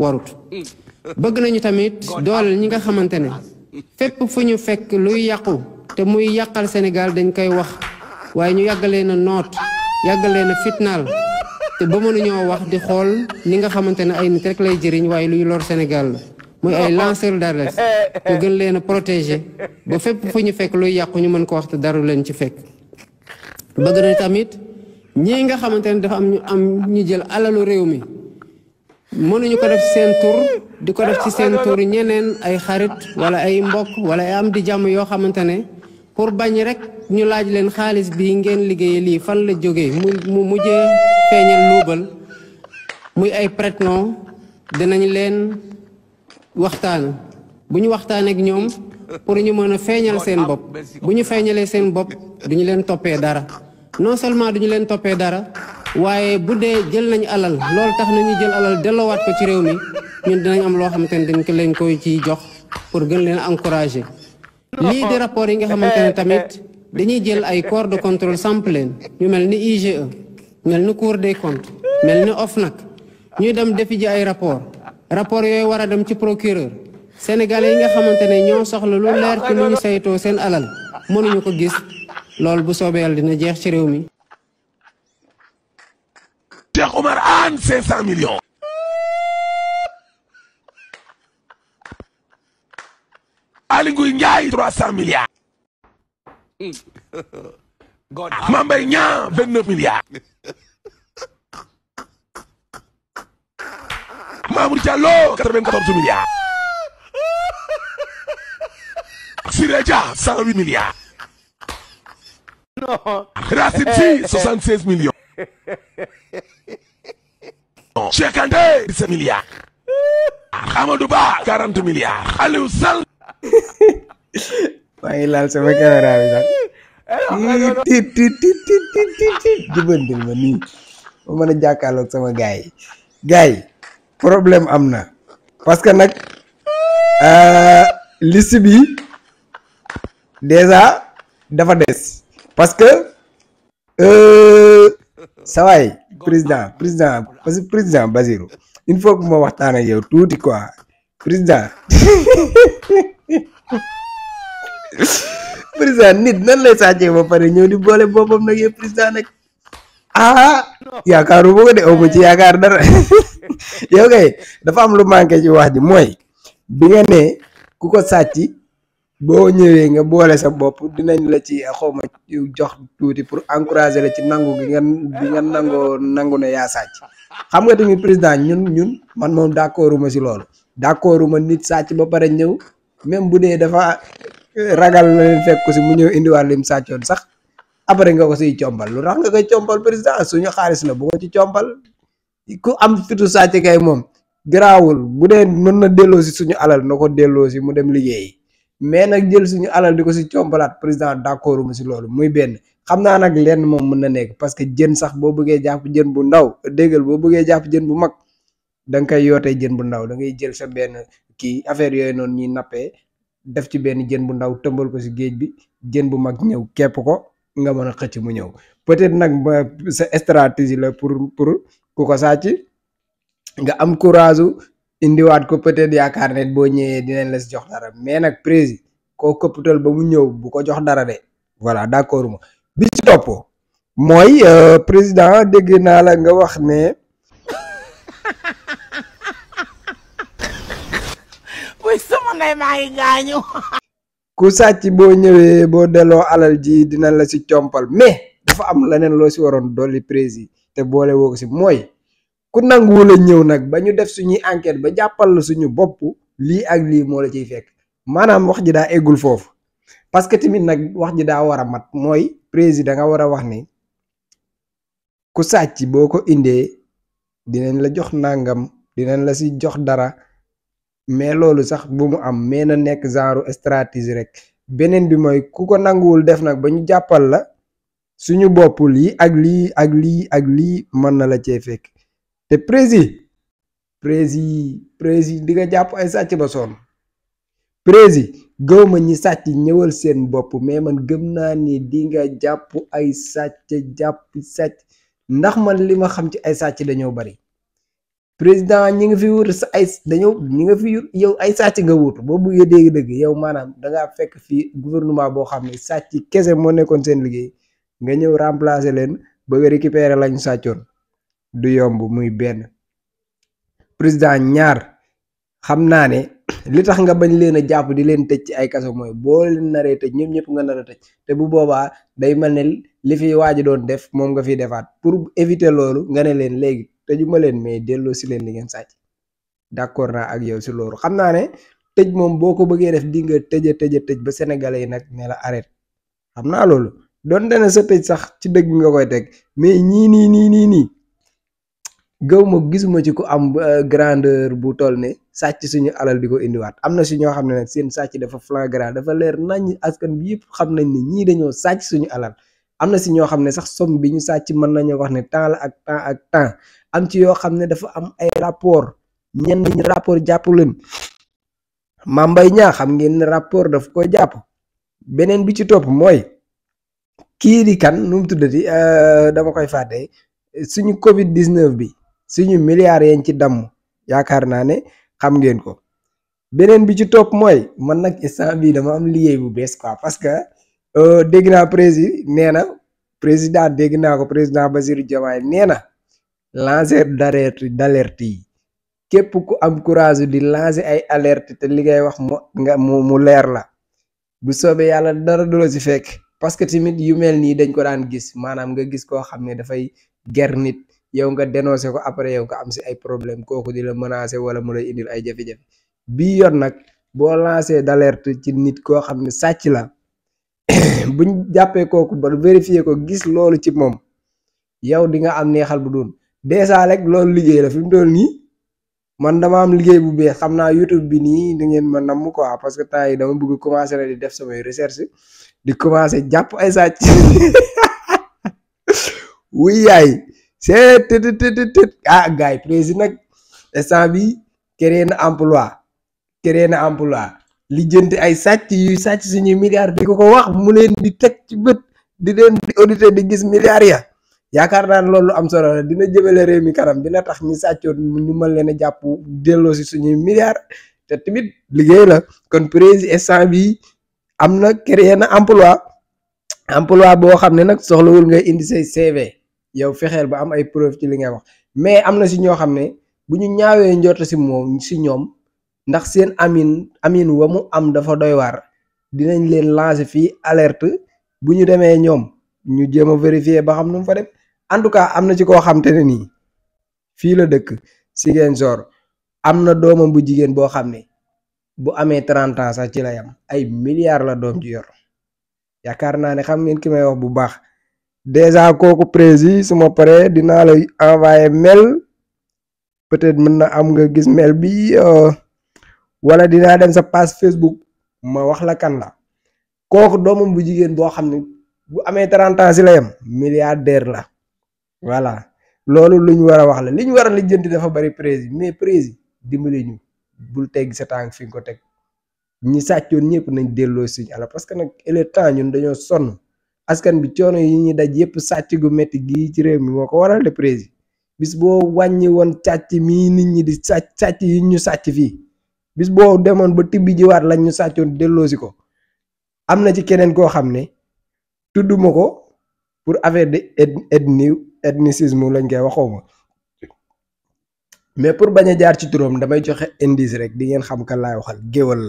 warut bëgg nañu tamit dooleel ñi nga xamante ne fépp fu ñu fekk luy yàqu te muy yàqal Sénégal dañ koy wax waaye ñu yàggalee na noot yàggalee na fitnaal te ba mënuñoo wax di xool ni nga xamante ne ay nit rek lay jëriñ waaye luy lor Sénégal la muy ay lanceur d'alerte ñu gën leen a protéger ba fépp fu ñu fekk luy yàqu ñu mën ko wax te dara leen ci fekk bëgg na tamit ñii nga xamante ne dafa am ñu jël alalu réew mi mënuñu ko def seen tur di ko def ci seen tur ñeneen ay xarit wala ay mbokk wala ay am di jàmm yoo xamante ne pour bañ rek ñu laaj leen xaalis bi ngeen liggéeyee lii fan la jógee mu mujjee feeñal luubal muy ay prête-nom dinañ leen waxtaan bu ñu waxtaanee ak ñoom pour ñu mën a feeñal seen bopp bu ñu feeñalee seen bopp duñu leen toppee dara non seulement duñu leen toppee dara waaye bu dee jël nañu alal loolu tax nañu jël alal delloowaat ko ci réew mi ñun dinañ am loo xamante ne dañ ko leen koy ciy jox pour gën leen encourager. lii di rapport yi nga xamante ne tamit dañuy jël ay corps de contrôle samp leen ñu mel ni IGE mel ni Cour des comptes mel ni OFNAC ñuy dem defi ji ay rapport yooyu war a dem ci procureur sénégalais yi nga xamante ne ñoo soxla lu leer ci nu ñu saytoo seen alal mënuñu ko gis loolu bu soobee yàlla dina jeex ci réew mi. Cheikh Oumar Anne 500 millions. Aly Ngouille Ndiaye 300 milliards. Mame Mbaye Niang 29 milliards. Mamour Diallo 94 milliards. Siré Dia 108 milliards. Racine Sy 76 millions. Cheikh Kanté 17 milliards. Amadou Ba 40 milliards. Aliou Sall. maa ngi laal sama caméra bi sax jubbantil ma nii ma mën a jàkkaarloog sama gars yi problème am na parce que nag liste bi déjà dafa des parce que sawaay président parce que président Basirou il faut que ma waxtaan ak yow tuuti quoi président président nit nan lay sàccee ba pare ñëw di boole boppam nag yow président nag yaakaaru boo ko de amu ci yaakaar dara yow kay dafa am lu manqué ci wax ji mooy bi nga ne ku ko sàcc boo ñëwee nga boole sa bopp dinañ la ci xawma jox tuuti pour encourager la ci nangu gi nga nangu ne yaa sàcc xam nga tamit président ñun man moom d'accorduma si loolu d'accorduma nit sàcc ba pare ñëw même bu dee dafa ragal la leen fekk ko si mu ñëw indiwaat lim sàccoon sax après nga ko siy compal lu tax nga koy compal président suñu xaalis la bu ko ci compal ku am fitu sàcc kay moom garaawul bu dee mën na delloo si suñu alal na ko delloo si mu dem liggéeyi mais nag jël suñu alal di ko si compalaat président d'accord mu si loolu muy benn xam naa nag lenn moom mën na nekk parce que jën sax boo bëggee jàpp jën bu ndaw déggal boo bëggee jàpp jën bu mag da nga koy yootee jën bu ndaw da ngay jël sa benn kii affaire yooyu noonu ñuy nappee def ci benn jën bu ndaw tëmbal ko si géej bi jën bu mag ñëw képp ko nga mën a xëcc mu ñëw peut-être nag sa stratégie la pour ku ko sàcc nga am courage indiwaat ko peut-être yaakaar ne boo ñëwee dinañ la si jox dara mais nag président koo këppatal ba mu ñëw bu ko jox dara de voilà d'accord ma bi ci topp mooy président dégg naa la nga wax ne sama ngay maa ngi gaañu. ku sàcc boo ñëwee boo delloo alal ji dina la si compal mais dafa am leneen loo si waroon dolli président te boole woo ko si mooy ku nanguwul a ñëw nag ba ñu def suñuy enquête ba jàppal la suñu bopp lii ak lii moo la ciy fekk maanaam wax ji daa eggul foofu parce que tamit nag wax ji daa war a mat mooy président nga war a wax ni ku sàcc boo ko indee dinañ la jox nangam dinañ la si jox dara. mais loolu sax bu mu am mais na nekk genre stratégie rek beneen bi mooy ku ko nanguwul def nag ba ñu jàppal la suñu bopp lii ak lii ak lii ak lii mën na la cee fekk te président di nga jàpp ay sàcc ba sonn président gëw ma ñi sàcc ñëwal seen bopp mais man gëm naa ni di nga jàpp ay sàcc ndax man li ma xam ci ay sàcc dañoo bari président ñi nga fi wut sa ay dañoo ñi nga fi yow ay sàcc nga wut boo buggee dégg-dëgg yow maanaam dangaa fekk fii gouvernement boo xam ne sàcc kese moo nekkoon seen liggéey nga ñëw remplacer leen bëgg a récupérer lañu sàccoon du yomb muy benn. président ñaar xam naa ne li tax nga bañ leen a jàpp di leen tëj ci ay kaso mooy boo leen naree tëj ñëpp nga nar a tëj te bu boobaa day mel ne li fi waaji doon def moom nga fiy defaat pour éviter loolu nga ne leen léegi tëjuma leen mais delloo si leen li ngeen sàcc d'accord naa ak yow si loolu xam naa ne tëj moom boo ko bëggee def di nga tëj ba sénégalais yi nag ne la arrête xam naa loolu donte ne sa tëj sax ci dëgg nga koy teg mais ñii nii gëw ma gisuma ci ku am grandeur bu toll ne sàcc suñu alal di ko indiwaat am na si ñoo xam ne nag seen sàcc dafa flagrant dafa leer nañ askan bi yëpp xam nañ ne ñii dañoo sàcc suñu alal am na si ñoo xam ne sax somme bi ñu sàcc mën nañoo wax ne temps la ak temps am ci yoo xam ne dafa am ay rapport ñenn ñi rapport jàpp leen Mame Mbaye Niang xam ngeen ne rapport daf ko jàpp beneen bi ci topp mooy kii di kan nu mu tuddati dama koy fàtte suñu Covid 19 bi suñu milliards yañ ci damm yaakaar naa ne xam ngeen ko beneen bi ci topp mooy man nag instant bii dama am liggéey bu bees quoi parce que dégg naa président dégg naa ko président Bassirou Diomaye nee na lancer d'alerte yi képp ku am courage di lancer ay alerte te li ngay wax mu leer la bu soobee yàlla dara du la si fekk parce que tamit yu mel nii dañ ko daan gis maanaam nga gis koo xam ne dafay ger nit yow nga dénoncé ko après yow nga am si ay problème kooku di la menacé wala mu lay indil ay jafe-jafe bii yoon nag boo lancé d'alerte ci nit koo xam ne sàcc la buñ jàppee kooku ba vérifier ko gis loolu ci moom yow di nga am neexal bu doon déjà rek loolu liggéey la fi mu toll nii man dama am liggéey bu bees xam naa YouTube bi nii da ngeen ma namm quoi parce que temps yi dama bëgg commencer na di def samay recherche di commencer jàpp ay sàcc wuy yaay c'est gars yi président nag instant bi créé na emploi lijjanti ay sàcc yuy sàcc suñuy milliards di ko wax mu leen di teg ci bët di leen di auditer di gis milliards ya yaakaar naa ne loolu am solo la dina jëmale réew mi kanam dina tax ñi sàccoon ñu mën leen a jàpp delloo si suñuy milliards te tamit liggéey la kon président instant bi am na créé na emploi boo xam ne nag soxlawul ngay indi say CV yow fexeel ba am ay preuve ci li ngay wax mais am na si ñoo xam ne bu ñu ñaawee njort si moom si ñoom ndax seen amin wa mu am dafa doy waar dinañ leen lancer fii alerte bu ñu demee ñoom ñu jéem a vérifier ba xam nu mu fa def en tout cas am na ci koo xam te ne nii fii la dëkk Ziguinchor am na doomam bu jigéen boo xam ne bu amee 30 ans sax ci lay am ay milliards la doom ji yor yaakaar naa ne xam ngeen ki may wax bu baax déjà kooku prési su ma paree dinaa la envoyer mail peut-être mën na am nga gis mail bi wala dinaa dem sa page Facebook ma wax la kan la kooku doomam bu jigéen boo xam ne bu amee 30 ans si la yam milliardaire la voilà loolu lu ñu war a wax la li ñu war a lijjanti dafa bari prési mais prési dimbali ñu bul tegg sa tànk fi nga ko teg ñi sàccoon ñëpp nañ delloo suñu ala parce que nag il est temps ñun dañoo sonn askan bi coono yi ñuy daj yëpp sàcc gu métti gii ci réew mi moo ko waral de prési bis boo wàññi woon càcc mii nit ñi di sàcc yi ñu sàcc fii bis boo demoon ba tibbi jiwaat lañ ñu sàccoon delloosi ko am na ci keneen koo xam ne tudduma ko pour affaire de ethnicisme lañ koy waxoo ma mais pour bañ a jaar ci turam damay joxe indice rek di ngeen xam kan laay waxal géwal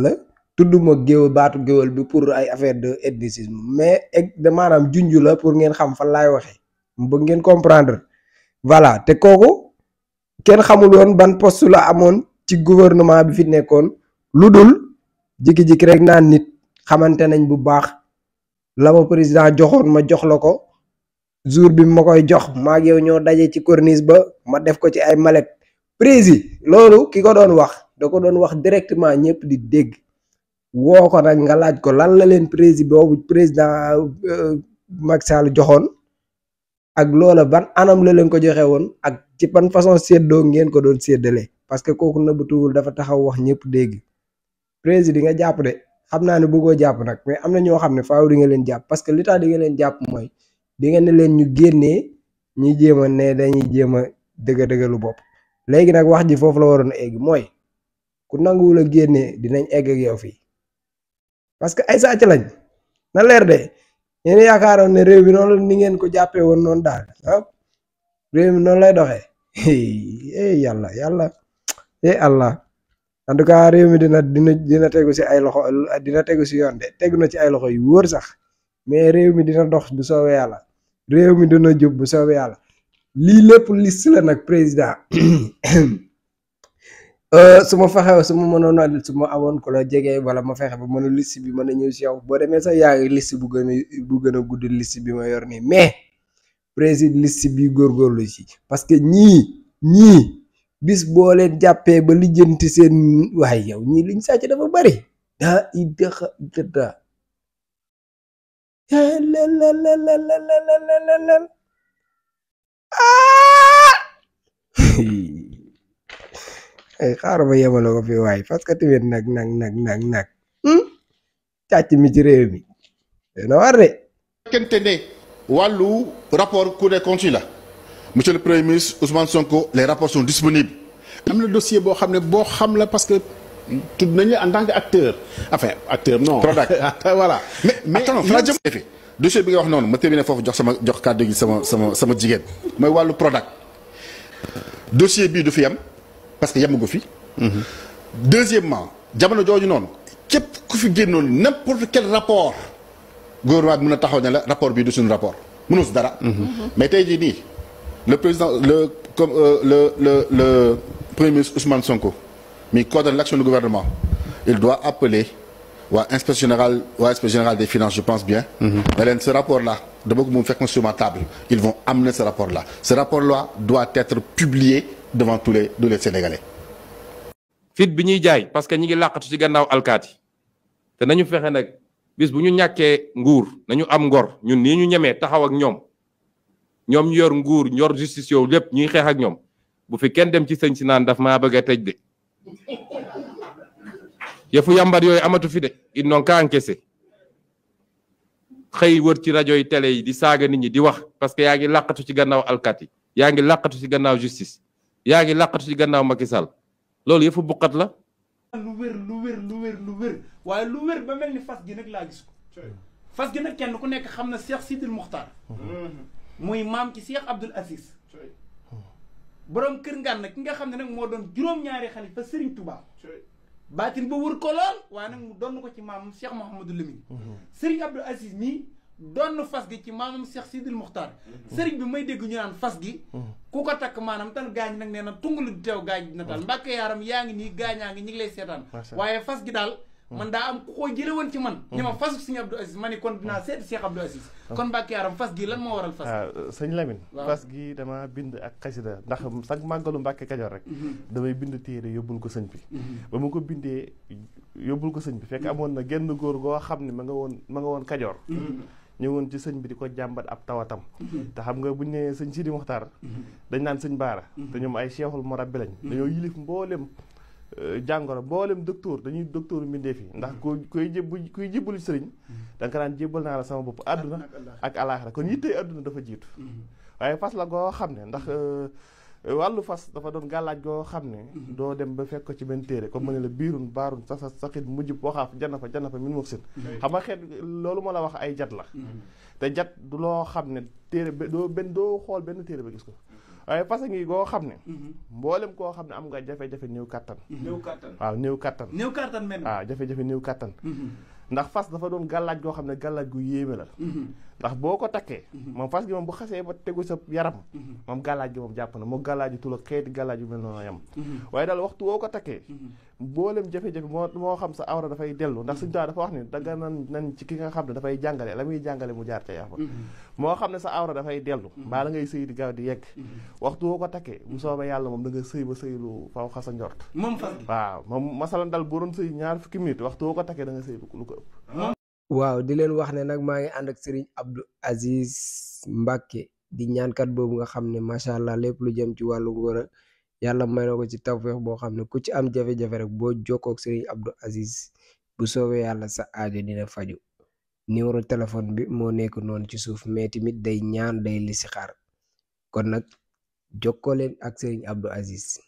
la tudduma géwal baatu géwal bi pour ay affaire de ethnicisme mais de maanaam junju la pour ngeen xam fan laay waxee bëgg ngeen comprendre voilà te kooku kenn xamul woon ban poste la amoon ci gouvernement bi fi nekkoon lu dul jikki-jikki rek naan nit xamante nañ bu baax la ma président joxoon ma jox la ko jour bi ma koy jox maag yow ñoo daje ci corniche ba ma def ko ci ay mallette prési loolu ki ko doon wax da ko doon wax directement ñëpp di dégg woo ko nag nga laaj ko lan la leen boobu président Macky Sall joxoon ak loola ban anam la leen ko joxe woon ak ci ban façon séddoo ngeen ko doon séddale parce que kooku nëbbatuwul dafa taxaw wax ñëpp dégg président di nga jàpp de xam naa ne bëggoo jàpp nag mais am na ñoo xam ne faaw di nga leen jàpp parce que li tax di nga leen jàpp mooy di nga ne leen ñu génnee ñi jéem a ne dañuy jéem a dëgg-dëggalu bopp léegi nag wax ji foofu la waroon a egg mooy ku nanguwul a génnee dinañ egg ak yow fii parce que ay sàcc lañ na leer de yéen yaakaaroon ne réew bi noonu ni ngeen ko jàppee woon noonu daal réew mi noonu lay doxee yàlla Allah en tout cas réew mi dina tegu si ay loxo dina tegu si yoon de tegu na ci ay loxo yu wóor sax mais réew mi dina dox bu soobee yàlla réew mi dina jub bu soobee yàlla lii lépp liste la nag président su ma fexee su ma mënoon a su ma amoon ko la jege wala ma fexe ba mën a liste bi mën a ñëw si yow boo demee sax yaa ngi liste bu gën a gudd liste bi ma yor nii mais président liste bi góorgóorlu si parce que ñii bis boo leen jàppee ba lijjanti seen waaye yow ñii liñ sàcc dafa bari daa i dëxa dëdda xaaral ma yemale ko fi waay parce que tamit nag càcc mi ci réew mi dina war de fekkente ne wàllu rapport Cour des comptes la monsieur le premier ministre Ousmane Sonko les rapports sont disponibles. am na dossier boo xam ne boo xam la parce que tudd nañu la en tant que acteur enfin acteur non. Prodac voilà. mais attends fa la jëm dossier bi nga wax noonu ma terminé foofu jox kàddu gi sama jigéen mooy wàllu Prodac dossier bii du fi yem parce que yemagu fi. deuxièmement jamono jooju noonu képp ku fi génnoon n'importe quel rapport gouvernement bi mën a taxaw ne la rapport bii du suñu rapport mënoo si dara. mais tey jii nii le président le premier ministre Ousmane Sonko mi coordonne l'action du gouvernement il doit appeler waa inspection générale des finances je pense bien. ne leen ce rapport là dama ko moom fekk na sur ma table ils vont amener ce rapport là doit être publié devant tous les Sénégalais. fit bi ñuy jaay parce que ñi ngi làqatu ci gannaaw alkaati te nañu fexe nag bis bu ñu ñàkkee nguur nañu am ngor ñun nii ñu ñemee taxaw ak ñoom ñu yor nguur yor justice yow lépp ñuy xeex ak ñoom bu fi kenn dem ci sëñ si naan daf maa bëgg a tëj de yëfu yàmbar yooyu amatu fi de ils n'ont qu'à encaisser xëy wër ci rajo yi télé yi di saaga nit ñi di wax parce que yaa ngi làqatu ci gannaaw alkaati yaa ngi làqatu ci gannaaw justice yaa ngi làqatu ci gannaaw Macky Sall loolu yëfu buqat la. lu wér waaye lu wér ba mel ni fas gi nag laa gis ko fas gi nag kenn ku nekk xam na Cheikh Sidil Muxtaar muy maam ci Cheikh Abdoul Aziz borom kër ngaan nag ki nga xam ne nag moo doon juróom-ñaari xalifa Serigne Touba baatin ba wër ko lool waaye nag mu doon ko ci maamam Cheikh Mouhamadou Lamine Serigne Abdoul Aziz mii doon fas gi ci maamam Cheikh Sidil Muxtaar Serigne bi may dégg ñu naan fas gi ku ko takk maanaam tan gaañ nag nee na tungalu di teew gaañ dina taal mbàkke yaaram yaa ngi nii gaañaa ngi ñi ngi lay seetaan waaye fas gi daal man daa am ku ko jële woon ci man ñi ma fasu Serigne Abdoul Aziz ma ni kon dinaa seeti Cheikh Abdoul Aziz kon mbàkke yaaram fas gi lan moo waral fas gi sëñ Lamine fas gi dama bind ak xasida ndax sax màggalu Mbàkke Kajoor rek damay bind téere yóbbul ko sëñ bi ba mu ko bindee yóbbul ko sëñ bi fekk amoon na genn góor goo xam ne ma nga woon Kajoor ñëwoon ci sëñ bi di ko jàmbat ab tawatam te xam nga buñ ne sëñ Sidi Muxtaar dañ naan sëñ Baara te ñoom ay cheikhul murabbi lañ dañoo yilif mboolem jàngoro mboolem docteur dañuy docteur mbindeef yi ndax kuy jébbalu sëriñ da nga ko daan jébbal naa la sama bopp àdduna ak alaaxira kon yittee àdduna dafa jiitu waaye fas la goo xam ne ndax wàllu fas dafa doon gàllaaj goo xam ne doo dem ba fekk ko ci benn téere comme ma ne la biirun baarun saxit mujjub waxaaf jana fa min mok sin xam nga xeet loolu moo la wax ay jat la te jat du loo xam ne téere doo xool benn téere ba gis ko waaye fas ngi goo xam ne mboolem koo xam ne am nga jafe-jafe néew kattan waaw néew kattan waaw jafe-jafe néew kattan ndax fas dafa doon gàllaaj goo xam ne gàllaaj gu yéeme la ndax boo ko takkee moom fas gi moom bu xasee ba tegu sa yaram moom gàllaaj gi moom jàpp na moo gàllaaj yu tula xeeti gàllaaj yu mel noonu yam waaye daal waxtu woo ko takkee mboolem jafe-jafe moo xam sa awra dafay dellu ndax suñu taa dafa wax ni danga nan ci ki nga xam ne dafay jàngale la muy jàngale mu jaar ca yafa moo xam ne sa awra dafay dellu mbaa la ngay sëy di gaaw di yegg waxtu woo ko takkee bu soobee yàlla moom da nga sëy ba sëy lu faw xasa njort waaw moom masalan dal boo doon sëy ñaar fukki minutes waxtu woo ko takkee da nga sëy lu ko ëpp waaw di leen wax ne nag maa ngi ànd ak Serigne Abdou Aziz Mbacke di ñaankat boobu nga xam ne macha allah lépp lu jëm ci wàllu ngóor yàlla may na ko ci tawfeex boo xam ne ku ci am jafe-jafe rek boo jokkoo ak Serigne Abdou Aziz bu soobee yàlla sa aajo dina faju numéro téléphone bi moo nekk noonu ci suuf mais tamit day ñaan day listixaar kon nag jokkoo leen ak Serigne Abdou Aziz